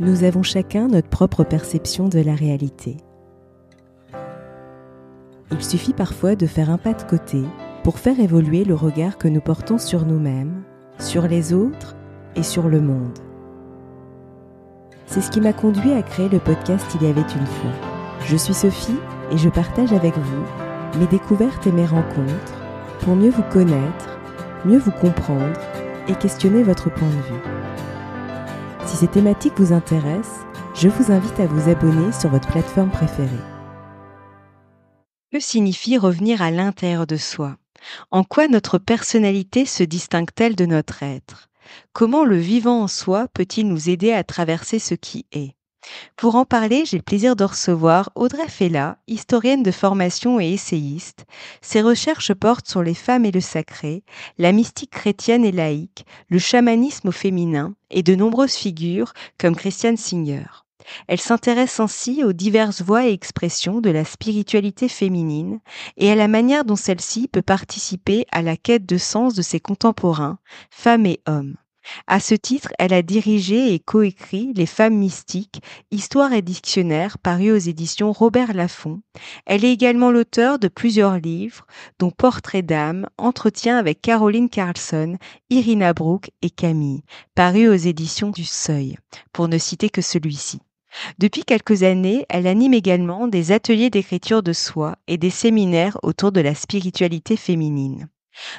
Nous avons chacun notre propre perception de la réalité. Il suffit parfois de faire un pas de côté pour faire évoluer le regard que nous portons sur nous-mêmes, sur les autres et sur le monde. C'est ce qui m'a conduit à créer le podcast Il y avait une fois. Je suis Sophie et je partage avec vous mes découvertes et mes rencontres pour mieux vous connaître, mieux vous comprendre et questionner votre point de vue. Si ces thématiques vous intéressent, je vous invite à vous abonner sur votre plateforme préférée. Que signifie revenir à l'intérieur de soi ? En quoi notre personnalité se distingue-t-elle de notre être ? Comment le vivant en soi peut-il nous aider à traverser ce qui est ? Pour en parler, j'ai le plaisir de recevoir Audrey Fella, historienne de formation et essayiste. Ses recherches portent sur les femmes et le sacré, la mystique chrétienne et laïque, le chamanisme au féminin et de nombreuses figures comme Christiane Singer. Elle s'intéresse ainsi aux diverses voies et expressions de la spiritualité féminine et à la manière dont celle-ci peut participer à la quête de sens de ses contemporains, femmes et hommes. À ce titre, elle a dirigé et coécrit Les Femmes mystiques, Histoire et dictionnaire, paru aux éditions Robert Laffont. Elle est également l'auteure de plusieurs livres, dont Portrait d'âme, Entretien avec Caroline Carlson, Irina Brooke et Camille, paru aux éditions du Seuil, pour ne citer que celui-ci. Depuis quelques années, elle anime également des ateliers d'écriture de soi et des séminaires autour de la spiritualité féminine.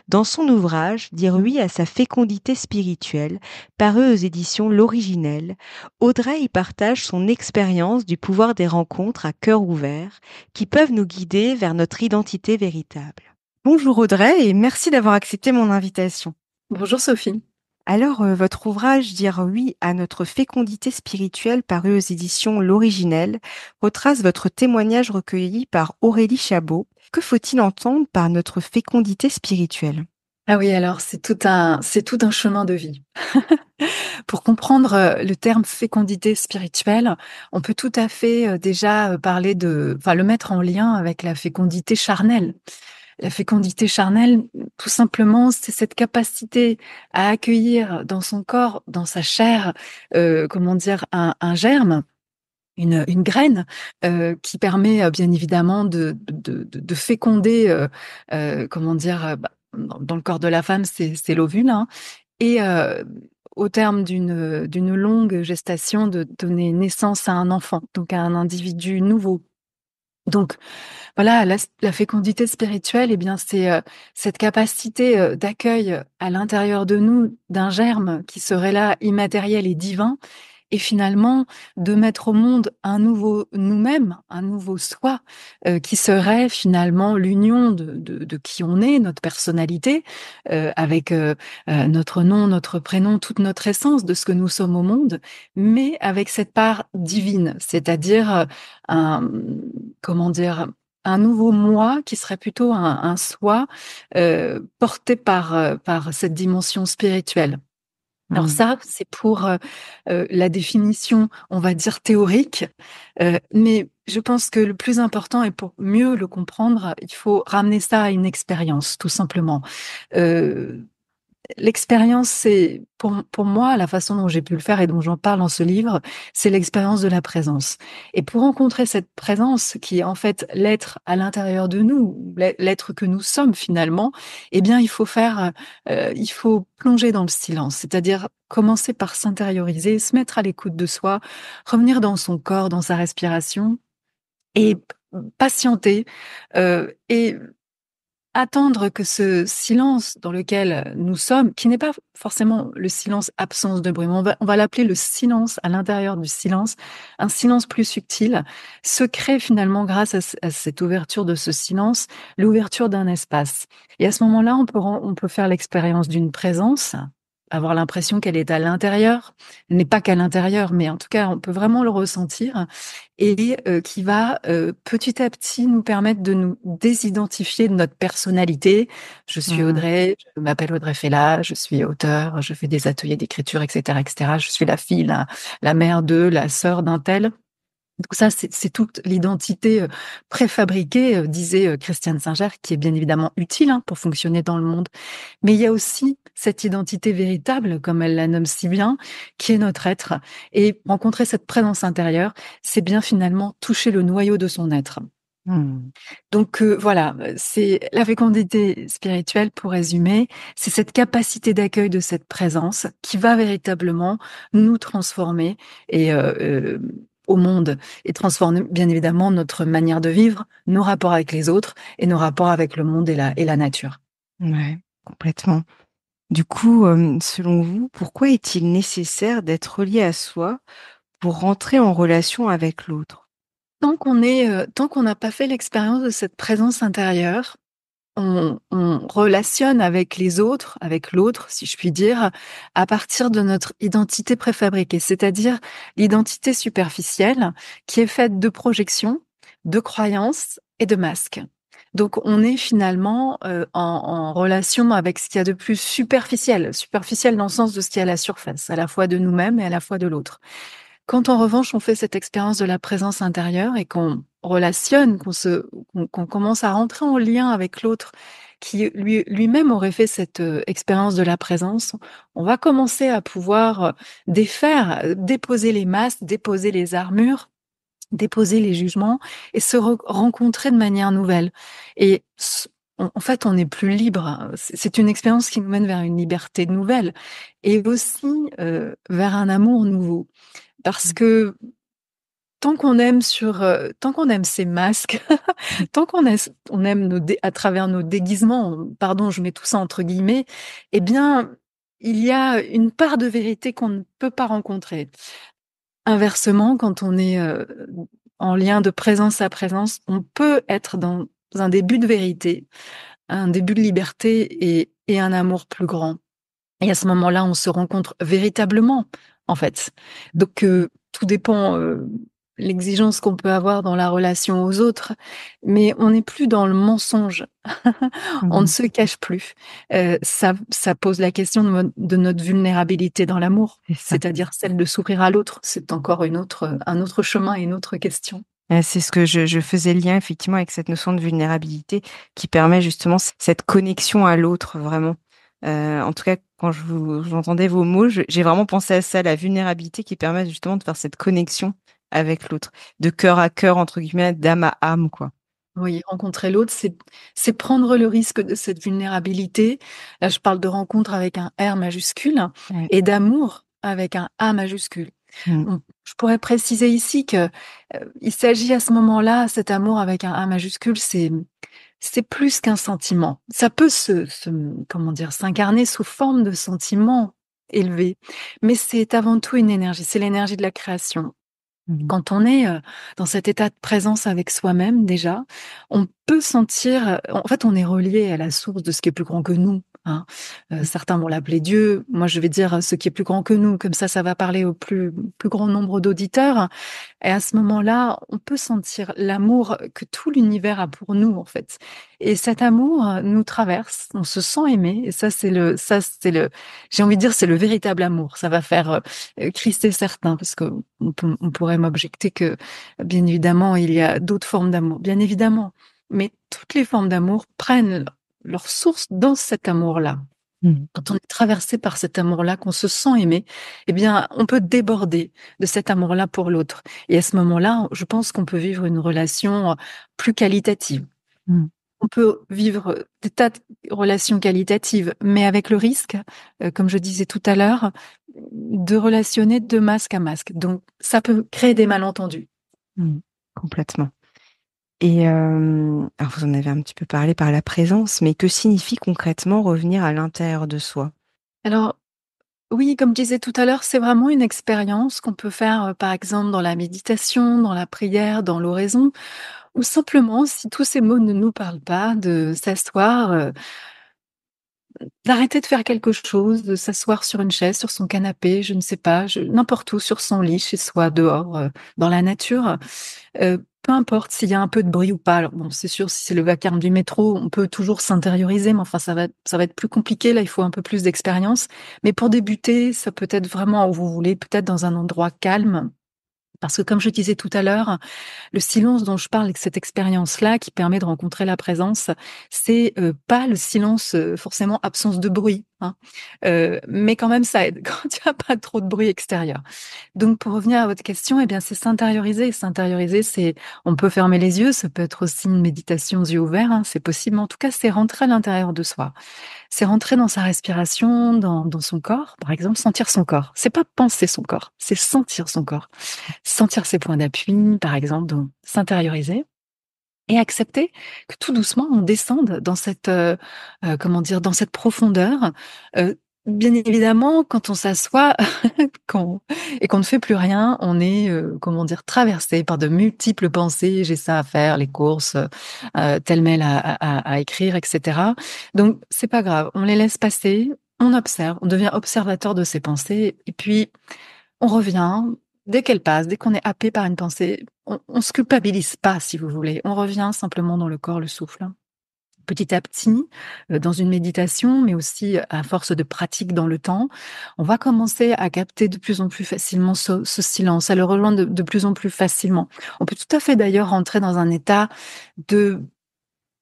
Dans son ouvrage « Dire oui à sa fécondité spirituelle », paru aux éditions L'Originel, Audrey y partage son expérience du pouvoir des rencontres à cœur ouvert qui peuvent nous guider vers notre identité véritable. Bonjour Audrey et merci d'avoir accepté mon invitation. Bonjour Sophie. Alors, votre ouvrage « Dire oui à notre fécondité spirituelle » paru aux éditions L'Originel retrace votre témoignage recueilli par Aurélie Chabot. Que faut-il entendre par notre fécondité spirituelle ? Ah oui, alors c'est tout un chemin de vie. Pour comprendre le terme fécondité spirituelle, on peut tout à fait déjà parler le mettre en lien avec la fécondité charnelle. La fécondité charnelle, tout simplement, c'est cette capacité à accueillir dans son corps, dans sa chair, un germe, une graine qui permet bien évidemment de féconder, dans le corps de la femme, c'est l'ovule, hein, et au terme d'une longue gestation, de donner naissance à un enfant, donc à un individu nouveau. Donc voilà, la fécondité spirituelle, eh bien, c'est cette capacité d'accueil à l'intérieur de nous d'un germe qui serait là immatériel et divin, et finalement de mettre au monde un nouveau nous-mêmes, un nouveau soi, qui serait finalement l'union de qui on est, notre personnalité, avec notre nom, notre prénom, toute notre essence de ce que nous sommes au monde, mais avec cette part divine, c'est-à-dire un un nouveau moi qui serait plutôt un soi porté par cette dimension spirituelle. Alors ça, c'est pour la définition, on va dire théorique, mais je pense que le plus important, et pour mieux le comprendre, il faut ramener ça à une expérience, tout simplement. L'expérience, c'est pour moi, la façon dont j'ai pu le faire et dont j'en parle dans ce livre, c'est l'expérience de la présence. Et pour rencontrer cette présence qui est en fait l'être à l'intérieur de nous, l'être que nous sommes finalement, eh bien, il faut plonger dans le silence, c'est-à-dire commencer par s'intérioriser, se mettre à l'écoute de soi, revenir dans son corps, dans sa respiration et patienter et attendre que ce silence dans lequel nous sommes, qui n'est pas forcément le silence absence de bruit, mais on va l'appeler le silence à l'intérieur du silence, un silence plus subtil, se crée finalement grâce à cette ouverture de ce silence, l'ouverture d'un espace. Et à ce moment-là, on peut faire l'expérience d'une présence, avoir l'impression qu'elle est à l'intérieur, elle n'est pas qu'à l'intérieur, mais en tout cas, on peut vraiment le ressentir, et qui va petit à petit nous permettre de nous désidentifier de notre personnalité. Je suis Audrey, je m'appelle Audrey Fella, je suis auteure, je fais des ateliers d'écriture, etc., etc. Je suis la fille, la mère de, la sœur d'un tel. Donc ça, c'est toute l'identité préfabriquée, disait Christiane Singer, qui est bien évidemment utile pour fonctionner dans le monde. Mais il y a aussi cette identité véritable, comme elle la nomme si bien, qui est notre être. Et rencontrer cette présence intérieure, c'est bien finalement toucher le noyau de son être. Mmh. Donc voilà, c'est la fécondité spirituelle, pour résumer, c'est cette capacité d'accueil de cette présence qui va véritablement nous transformer et au monde, et transformer bien évidemment notre manière de vivre, nos rapports avec les autres et nos rapports avec le monde et la nature. Ouais, complètement. Du coup, selon vous, pourquoi est-il nécessaire d'être relié à soi pour rentrer en relation avec l'autre? Tant qu'on n'a pas fait l'expérience de cette présence intérieure, on relationne avec les autres, avec l'autre, si je puis dire, à partir de notre identité préfabriquée, c'est-à-dire l'identité superficielle qui est faite de projections, de croyances et de masques. Donc on est finalement en relation avec ce qu'il y a de plus superficiel, superficiel dans le sens de ce qu'il y a à la surface, à la fois de nous-mêmes et à la fois de l'autre. Quand en revanche on fait cette expérience de la présence intérieure et qu'on relationne, qu'on commence à rentrer en lien avec l'autre qui lui-même aurait fait cette expérience de la présence, on va commencer à pouvoir défaire, déposer les masques, déposer les armures, déposer les jugements et se rencontrer de manière nouvelle. Et en fait, on est plus libre. C'est une expérience qui nous mène vers une liberté nouvelle et aussi vers un amour nouveau. Parce que tant qu'on aime ces masques, tant on aime à travers nos déguisements, pardon, je mets tout ça entre guillemets, eh bien, il y a une part de vérité qu'on ne peut pas rencontrer. Inversement, quand on est en lien de présence à présence, on peut être dans un début de vérité, un début de liberté et un amour plus grand. Et à ce moment-là, on se rencontre véritablement, en fait. Donc, tout dépend l'exigence qu'on peut avoir dans la relation aux autres, mais on n'est plus dans le mensonge. On ne Mmh. se cache plus. Ça pose la question de notre vulnérabilité dans l'amour, C'est ça. c'est-à-dire celle de s'ouvrir à l'autre. C'est encore un autre chemin et une autre question. C'est ce que je faisais le lien effectivement avec cette notion de vulnérabilité qui permet justement cette connexion à l'autre vraiment. En tout cas, quand j'entendais vos mots, j'ai vraiment pensé à ça, la vulnérabilité qui permet justement de faire cette connexion avec l'autre, de «cœur à cœur» entre guillemets, d'âme à âme, quoi. Oui, rencontrer l'autre, c'est prendre le risque de cette vulnérabilité. Là, je parle de rencontre avec un R majuscule Ouais. et d'amour avec un A majuscule. Mmh. Je pourrais préciser ici que il s'agit à ce moment-là, cet amour avec un A majuscule, c'est plus qu'un sentiment. Ça peut comment dire, s'incarner sous forme de sentiments élevés, mais c'est avant tout une énergie. C'est l'énergie de la création. Mmh. Quand on est, dans cet état de présence avec soi-même déjà, on peut sentir, en fait, on est relié à la source de ce qui est plus grand que nous, hein. Mmh. Certains vont l'appeler Dieu. Moi, je vais dire, ce qui est plus grand que nous, comme ça va parler au plus grand nombre d'auditeurs. Et à ce moment-là, on peut sentir l'amour que tout l'univers a pour nous, en fait. Et cet amour nous traverse, on se sent aimé. Et j'ai envie de dire, c'est le véritable amour. Ça va faire crister certains, parce que on pourrait m'objecter que, bien évidemment, il y a d'autres formes d'amour, bien évidemment. Mais toutes les formes d'amour prennent leur source dans cet amour-là. Mmh. Quand on est traversé par cet amour-là, qu'on se sent aimé, eh bien, on peut déborder de cet amour-là pour l'autre. Et à ce moment-là, je pense qu'on peut vivre une relation plus qualitative. Mmh. On peut vivre des tas de relations qualitatives, mais avec le risque, comme je disais tout à l'heure, de relationner de masque à masque. Donc, ça peut créer des malentendus. Mmh. Complètement. Et alors vous en avez un petit peu parlé par la présence, mais que signifie concrètement revenir à l'intérieur de soi? Alors, oui, comme je disais tout à l'heure, c'est vraiment une expérience qu'on peut faire, par exemple, dans la méditation, dans la prière, dans l'oraison, ou simplement, si tous ces mots ne nous parlent pas, de s'asseoir, d'arrêter de faire quelque chose, de s'asseoir sur une chaise, sur son canapé, je ne sais pas, n'importe où, sur son lit, chez soi, dehors, dans la nature. Peu importe s'il y a un peu de bruit ou pas. Alors bon, c'est sûr, si c'est le vacarme du métro, on peut toujours s'intérioriser, mais enfin, ça va être plus compliqué. Là, il faut un peu plus d'expérience. Mais pour débuter, ça peut être vraiment où vous voulez, peut-être dans un endroit calme, Parce que comme je disais tout à l'heure, le silence dont je parle et cette expérience-là qui permet de rencontrer la présence, c'est pas le silence forcément absence de bruit, hein. Mais quand même ça aide quand il y a pas trop de bruit extérieur. Donc pour revenir à votre question, eh bien c'est s'intérioriser. S'intérioriser, c'est on peut fermer les yeux, ça peut être aussi une méditation aux yeux ouverts, hein, c'est possible. Mais en tout cas, c'est rentrer à l'intérieur de soi. C'est rentrer dans sa respiration, dans son corps, par exemple, sentir son corps. C'est pas penser son corps, c'est sentir son corps. Sentir ses points d'appui, par exemple, donc s'intérioriser et accepter que tout doucement on descende dans cette comment dire, dans cette profondeur. Bien évidemment, quand on s'assoit quand et qu'on ne fait plus rien, on est comment dire, traversé par de multiples pensées. J'ai ça à faire, les courses, tel mail à écrire, etc. Donc c'est pas grave, on les laisse passer, on observe, on devient observateur de ces pensées et puis on revient, dès qu'elle passe, dès qu'on est happé par une pensée, on se culpabilise pas, si vous voulez. On revient simplement dans le corps, le souffle. Petit à petit, dans une méditation, mais aussi à force de pratique dans le temps, on va commencer à capter de plus en plus facilement ce silence, à le rejoindre de plus en plus facilement. On peut tout à fait d'ailleurs rentrer dans un état de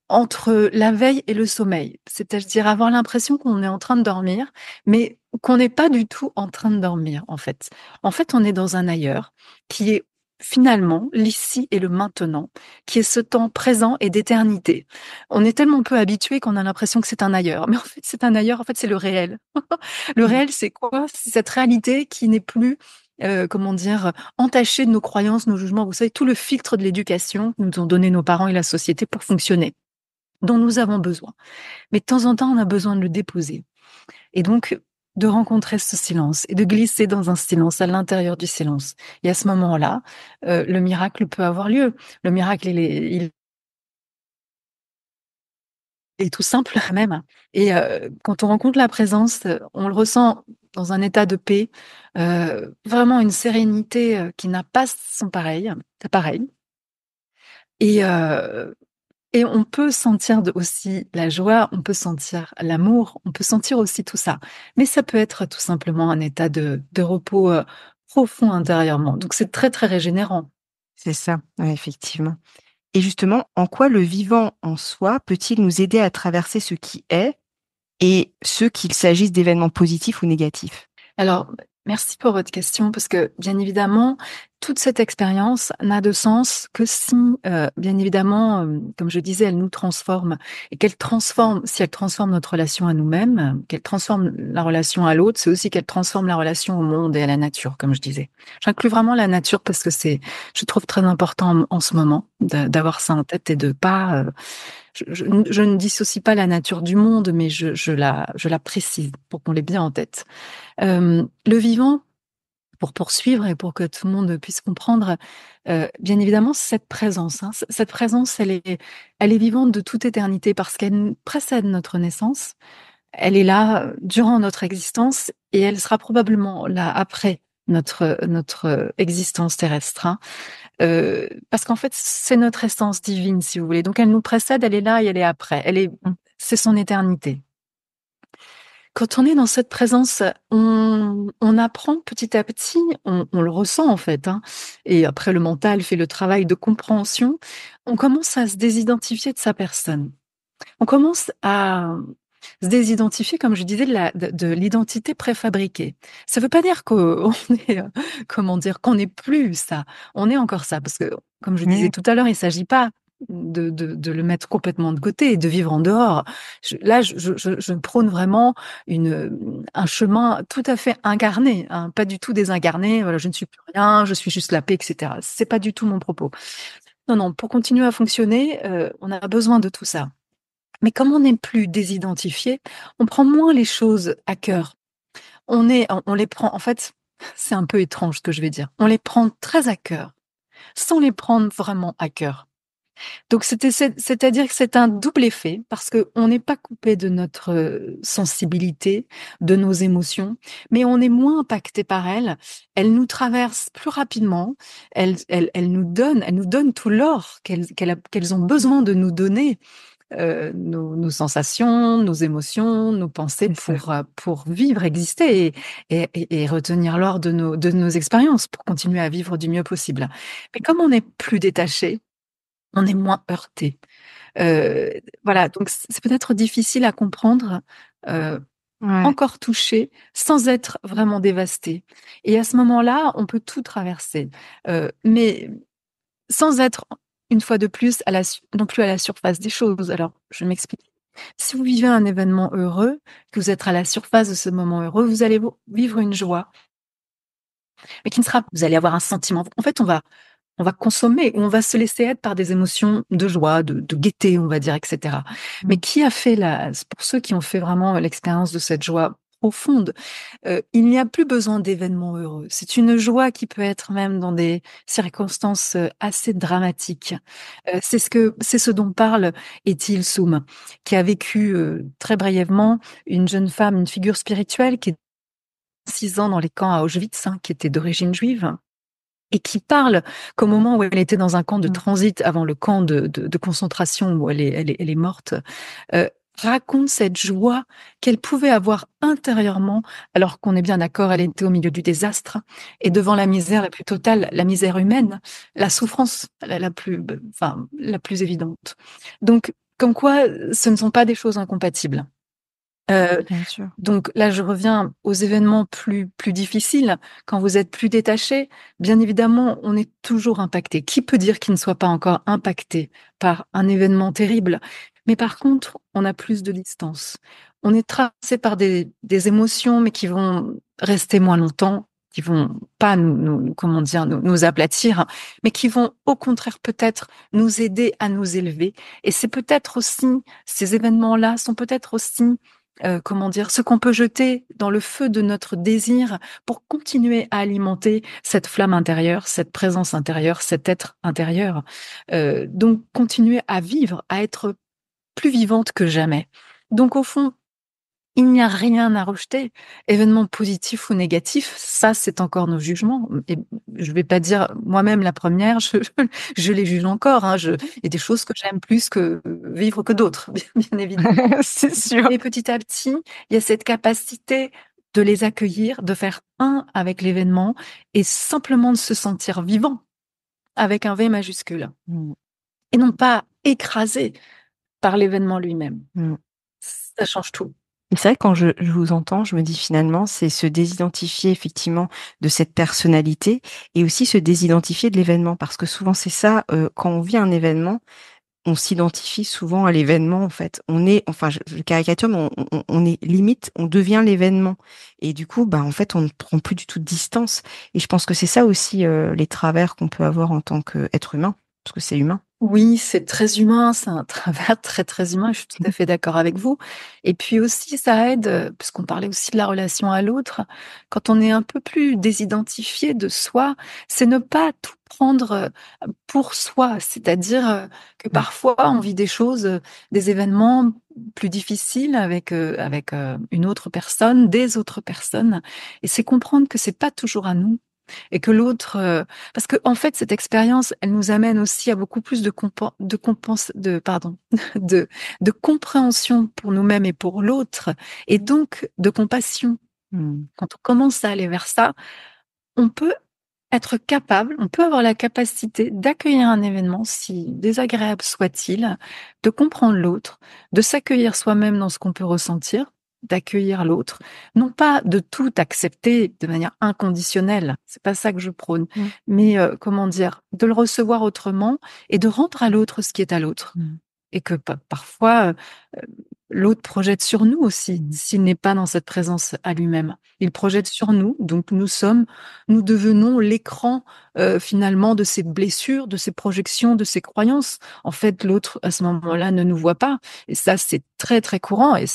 entre la veille et le sommeil. C'est-à-dire avoir l'impression qu'on est en train de dormir, mais qu'on n'est pas du tout en train de dormir, en fait. En fait, on est dans un ailleurs qui est finalement l'ici et le maintenant, qui est ce temps présent et d'éternité. On est tellement peu habitué qu'on a l'impression que c'est un ailleurs, mais en fait, c'est un ailleurs, en fait, c'est le réel. Le Mmh. réel, c'est quoi? C'est cette réalité qui n'est plus comment dire, entachée de nos croyances, nos jugements. Vous savez, tout le filtre de l'éducation que nous ont donné nos parents et la société pour fonctionner, dont nous avons besoin. Mais de temps en temps, on a besoin de le déposer. Et donc, de rencontrer ce silence et de glisser dans un silence, à l'intérieur du silence. Et à ce moment-là, le miracle peut avoir lieu. Le miracle, il est tout simple même. Et quand on rencontre la présence, on le ressent dans un état de paix, vraiment une sérénité qui n'a pas son pareil. C'est pareil. Et et on peut sentir aussi la joie, on peut sentir l'amour, on peut sentir aussi tout ça. Mais ça peut être tout simplement un état de repos profond intérieurement. Donc c'est très, très régénérant. C'est ça, ouais, effectivement. Et justement, en quoi le vivant en soi peut-il nous aider à traverser ce qui est et ce qu'il s'agisse d'événements positifs ou négatifs? Alors, merci pour votre question parce que, bien évidemment, toute cette expérience n'a de sens que si, bien évidemment, comme je disais, elle nous transforme et qu'elle transforme si elle transforme notre relation à nous-mêmes, qu'elle transforme la relation à l'autre, c'est aussi qu'elle transforme la relation au monde et à la nature, comme je disais. J'inclus vraiment la nature parce que c'est je trouve très important en ce moment d'avoir ça en tête et de pas, je ne dissocie pas la nature du monde, mais je la précise pour qu'on l'ait bien en tête. Le vivant, pour poursuivre et pour que tout le monde puisse comprendre, bien évidemment, cette présence, hein, cette présence, elle est vivante de toute éternité parce qu'elle précède notre naissance. Elle est là, durant notre existence et elle sera probablement là après notre existence terrestre, hein. Parce qu'en fait, c'est notre essence divine, si vous voulez. Donc elle nous précède, elle est là et elle est après. C'est son éternité. Quand on est dans cette présence, on apprend petit à petit, on le ressent en fait, hein, et après le mental fait le travail de compréhension, on commence à se désidentifier de sa personne. On commence à se désidentifier, comme je disais, de l'identité préfabriquée. Ça ne veut pas dire qu'on est, comment dire, qu'on n'est plus ça. On est encore ça, parce que, comme je disais Mmh. tout à l'heure, il ne s'agit pas de le mettre complètement de côté et de vivre en dehors. Là, je prône vraiment un chemin tout à fait incarné, hein, pas du tout désincarné. Voilà, je ne suis plus rien, je suis juste la paix, etc. C'est pas du tout mon propos. Non, non, pour continuer à fonctionner, on a besoin de tout ça. Mais comme on n'est plus désidentifié, on prend moins les choses à cœur. On les prend, en fait, c'est un peu étrange ce que je vais dire. On les prend très à cœur, sans les prendre vraiment à cœur. Donc c'est-à-dire que c'est un double effet parce qu'on n'est pas coupé de notre sensibilité, de nos émotions, mais on est moins impacté par elles. Elles nous traversent plus rapidement. Elles nous donnent tout l'or qu'elles ont besoin de nous donner nos sensations, nos émotions, nos pensées pour vivre, exister et retenir l'or de nos expériences pour continuer à vivre du mieux possible. Mais comme on n'est plus détaché, on est moins heurté. Voilà, donc c'est peut-être difficile à comprendre, encore touché, sans être vraiment dévasté. Et à ce moment-là, on peut tout traverser, mais sans être, une fois de plus, non plus à la surface des choses. Alors, je m'explique. Si vous vivez un événement heureux, que vous êtes à la surface de ce moment heureux, vous allez vivre une joie, mais qui ne sera, vous allez avoir un sentiment. En fait, on va consommer ou on va se laisser être par des émotions de joie, de gaieté, on va dire, etc. Mais qui a fait pour ceux qui ont fait vraiment l'expérience de cette joie profonde, il n'y a plus besoin d'événements heureux. C'est une joie qui peut être même dans des circonstances assez dramatiques. C'est ce dont parle Étil Soum, qui a vécu très brièvement une jeune femme, une figure spirituelle qui est 6 ans dans les camps à Auschwitz, qui était d'origine juive, et qui parle qu'au moment où elle était dans un camp de transit avant le camp de concentration où elle est morte, raconte cette joie qu'elle pouvait avoir intérieurement, alors qu'on est bien d'accord, elle était au milieu du désastre et devant la misère la plus totale, la misère humaine, la souffrance la plus évidente. Donc, comme quoi, ce ne sont pas des choses incompatibles. Bien sûr. Donc là, je reviens aux événements plus difficiles. Quand vous êtes plus détaché, bien évidemment, on est toujours impacté. Qui peut dire qu'il ne soit pas encore impacté par un événement terrible? Mais par contre, on a plus de distance. On est tracé par des émotions, mais qui vont rester moins longtemps, qui vont pas nous aplatir, mais qui vont au contraire peut-être nous aider à nous élever. Et c'est peut-être aussi, ces événements-là sont peut-être aussi ce qu'on peut jeter dans le feu de notre désir pour continuer à alimenter cette flamme intérieure, cette présence intérieure, cet être intérieur. Donc, continuer à vivre, à être plus vivante que jamais. Donc, au fond, il n'y a rien à rejeter. Événements positifs ou négatifs, ça, c'est encore nos jugements. Et je vais pas dire moi-même la première, je les juge encore. Il y a des choses que j'aime plus que vivre que d'autres, bien évidemment. C'est sûr. Et petit à petit, il y a cette capacité de les accueillir, de faire un avec l'événement et simplement de se sentir vivant avec un V majuscule. Et non pas écrasé par l'événement lui-même. Ça change tout. Et c'est vrai que quand je vous entends, je me dis finalement, c'est se désidentifier effectivement de cette personnalité et aussi se désidentifier de l'événement. Parce que souvent c'est ça, quand on vit un événement, on s'identifie souvent à l'événement en fait. On est, enfin je caricature, mais on est limite, on devient l'événement. Et du coup, en fait, on ne prend plus du tout de distance. Et je pense que c'est ça aussi les travers qu'on peut avoir en tant qu'être humain, parce que c'est humain. Oui, c'est très humain, c'est un travers très, très humain, je suis tout à fait d'accord avec vous. Et puis aussi, ça aide, puisqu'on parlait aussi de la relation à l'autre, quand on est un peu plus désidentifié de soi, c'est ne pas tout prendre pour soi. C'est-à-dire que parfois, on vit des choses, des événements plus difficiles avec une autre personne, des autres personnes. Et c'est comprendre que c'est pas toujours à nous. Et que l'autre, parce que en fait, cette expérience, elle nous amène aussi à beaucoup plus de de compréhension pour nous-mêmes et pour l'autre, et donc de compassion. Quand on commence à aller vers ça, on peut on peut avoir la capacité d'accueillir un événement, si désagréable soit-il, de comprendre l'autre, de s'accueillir soi-même dans ce qu'on peut ressentir, d'accueillir l'autre, non pas de tout accepter de manière inconditionnelle, c'est pas ça que je prône, mais de le recevoir autrement et de rendre à l'autre ce qui est à l'autre. Et que parfois, l'autre projette sur nous aussi, s'il n'est pas dans cette présence à lui-même. Il projette sur nous, donc nous devenons l'écran finalement de ses blessures, de ses projections, de ses croyances. En fait, l'autre, à ce moment-là, ne nous voit pas. Et ça, c'est très, très courant. Et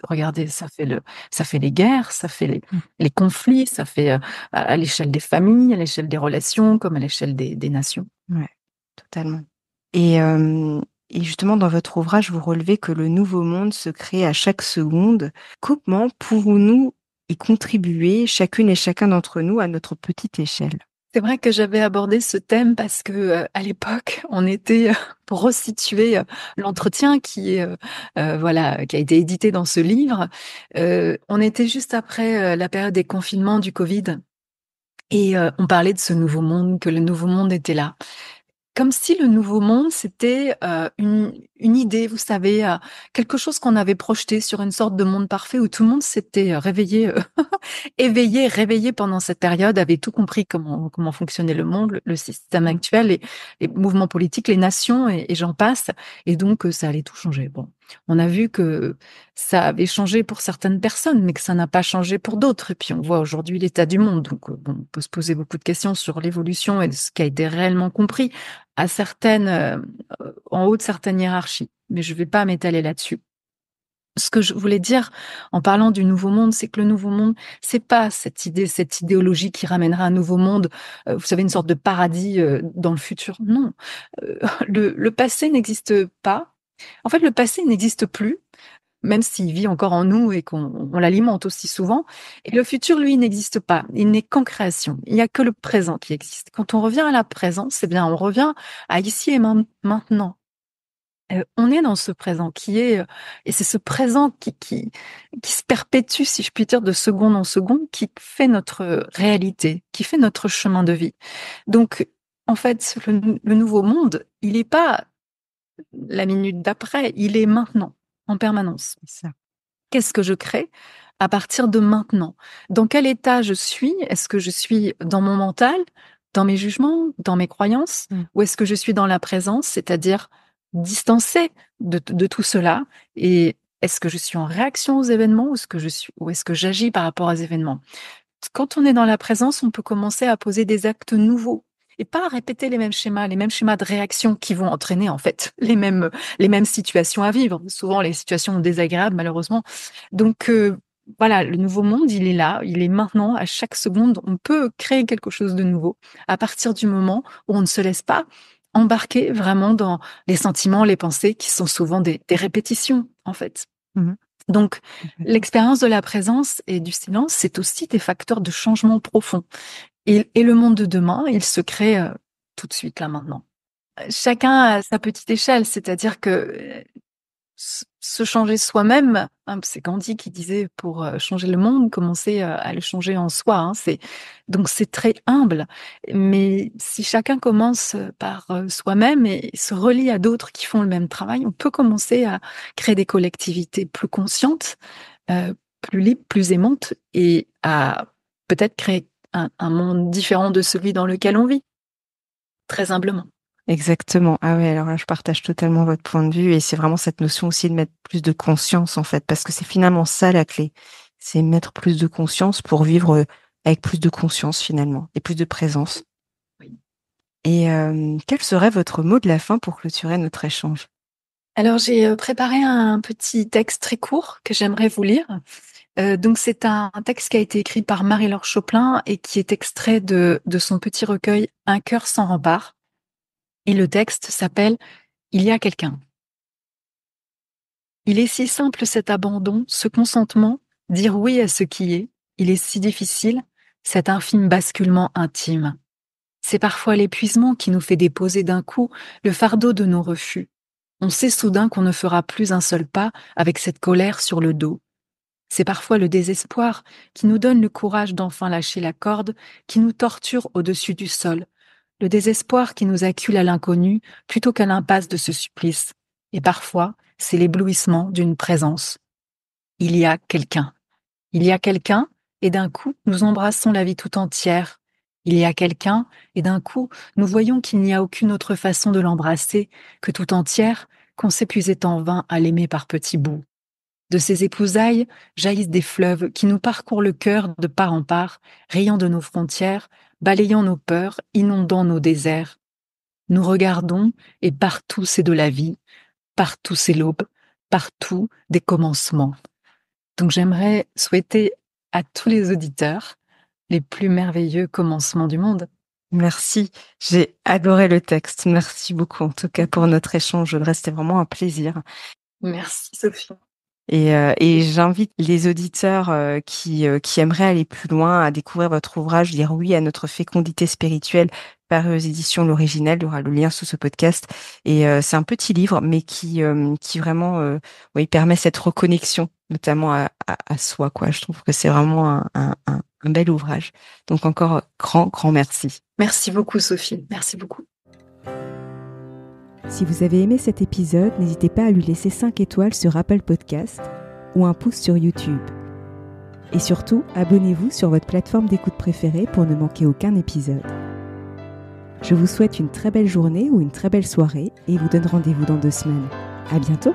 regardez, ça fait les guerres, ça fait les conflits, ça fait à l'échelle des familles, à l'échelle des relations, comme à l'échelle des nations. Ouais, totalement. Et justement, dans votre ouvrage, vous relevez que le nouveau monde se crée à chaque seconde. Comment pouvons-nous y contribuer, chacune et chacun d'entre nous, à notre petite échelle? C'est vrai que j'avais abordé ce thème parce que, à l'époque, on était, pour resituer, l'entretien qui est, voilà, qui a été édité dans ce livre, on était juste après, la période des confinements du Covid et on parlait de ce nouveau monde, que le nouveau monde était là. Comme si le nouveau monde, c'était, une idée, vous savez, quelque chose qu'on avait projeté sur une sorte de monde parfait où tout le monde s'était, réveillé, éveillé, réveillé pendant cette période, avait tout compris comment fonctionnait le monde, le système actuel, les mouvements politiques, les nations et j'en passe et donc ça allait tout changer. Bon, on a vu que ça avait changé pour certaines personnes, mais que ça n'a pas changé pour d'autres et puis on voit aujourd'hui l'état du monde donc bon, on peut se poser beaucoup de questions sur l'évolution et de ce qui a été réellement compris à certaines, en haut de certaines hiérarchies, mais je vais pas m'étaler là-dessus. Ce que je voulais dire en parlant du nouveau monde, c'est que le nouveau monde, c'est pas cette idée, cette idéologie qui ramènera un nouveau monde, vous savez, une sorte de paradis, dans le futur. Non, le passé n'existe pas. En fait, le passé n'existe plus, même s'il vit encore en nous et qu'on l'alimente aussi souvent. Et le futur, lui, n'existe pas. Il n'est qu'en création. Il n'y a que le présent qui existe. Quand on revient à la présence, eh bien, on revient à ici et maintenant. On est dans ce présent qui est, et c'est ce présent qui se perpétue, si je puis dire, de seconde en seconde, qui fait notre réalité, qui fait notre chemin de vie. Donc, en fait, le nouveau monde, il n'est pas la minute d'après, il est maintenant, en permanence. C'est ça. Qu'est-ce que je crée à partir de maintenant? Dans quel état je suis? Est-ce que je suis dans mon mental, dans mes jugements, dans mes croyances? Ou est-ce que je suis dans la présence, c'est-à-dire distancée de tout cela? Et est-ce que je suis en réaction aux événements ou est-ce que j'agis par rapport aux événements? Quand on est dans la présence, on peut commencer à poser des actes nouveaux et pas à répéter les mêmes schémas de réaction qui vont entraîner en fait les mêmes situations à vivre. Souvent les situations désagréables malheureusement. Donc voilà, le nouveau monde, il est là, il est maintenant, à chaque seconde, on peut créer quelque chose de nouveau à partir du moment où on ne se laisse pas embarquer vraiment dans les sentiments, les pensées qui sont souvent des répétitions en fait. Mmh. Donc, Complètement. l'expérience de la présence et du silence, c'est aussi des facteurs de changement profond. Et le monde de demain, il se crée tout de suite, là, maintenant. Chacun à sa petite échelle, c'est-à-dire que se changer soi-même, hein, c'est Gandhi qui disait pour changer le monde, commencer à le changer en soi. Hein, donc c'est très humble. Mais si chacun commence par soi-même et se relie à d'autres qui font le même travail, on peut commencer à créer des collectivités plus conscientes, plus libres, plus aimantes et à peut-être créer un monde différent de celui dans lequel on vit, très humblement. Exactement. Ah ouais, alors là, je partage totalement votre point de vue et c'est vraiment cette notion aussi de mettre plus de conscience en fait, parce que c'est finalement ça la clé. C'est mettre plus de conscience pour vivre avec plus de conscience finalement et plus de présence. Oui. Et quel serait votre mot de la fin pour clôturer notre échange? Alors j'ai préparé un petit texte très court que j'aimerais vous lire. Donc c'est un texte qui a été écrit par Marie-Laure Choplin et qui est extrait de son petit recueil Un cœur sans rempart. Et le texte s'appelle Il y a quelqu'un. Il est si simple cet abandon, ce consentement, dire oui à ce qui est. Il est si difficile, cet infime basculement intime. C'est parfois l'épuisement qui nous fait déposer d'un coup le fardeau de nos refus. On sait soudain qu'on ne fera plus un seul pas avec cette colère sur le dos. C'est parfois le désespoir qui nous donne le courage d'enfin lâcher la corde, qui nous torture au-dessus du sol. Le désespoir qui nous accule à l'inconnu plutôt qu'à l'impasse de ce supplice. Et parfois, c'est l'éblouissement d'une présence. Il y a quelqu'un. Il y a quelqu'un, et d'un coup, nous embrassons la vie tout entière. Il y a quelqu'un, et d'un coup, nous voyons qu'il n'y a aucune autre façon de l'embrasser que tout entière, qu'on s'épuisait en vain à l'aimer par petits bouts. De ces épousailles jaillissent des fleuves qui nous parcourent le cœur de part en part, rayant de nos frontières, balayant nos peurs, inondant nos déserts. Nous regardons, et partout c'est de la vie, partout c'est l'aube, partout des commencements. Donc j'aimerais souhaiter à tous les auditeurs les plus merveilleux commencements du monde. Merci, j'ai adoré le texte. Merci beaucoup en tout cas pour notre échange. C'était vraiment un plaisir. Merci Sophie. Et j'invite les auditeurs qui aimeraient aller plus loin à découvrir votre ouvrage, dire oui à notre fécondité spirituelle, paru aux éditions L'Original. Il y aura le lien sous ce podcast. Et c'est un petit livre, mais qui vraiment permet cette reconnexion, notamment à soi, quoi. Je trouve que c'est vraiment un bel ouvrage. Donc encore grand merci. Merci beaucoup, Sophie. Merci beaucoup. Si vous avez aimé cet épisode, n'hésitez pas à lui laisser 5 étoiles sur Apple Podcast ou un pouce sur YouTube. Et surtout, abonnez-vous sur votre plateforme d'écoute préférée pour ne manquer aucun épisode. Je vous souhaite une très belle journée ou une très belle soirée et vous donne rendez-vous dans 2 semaines. À bientôt!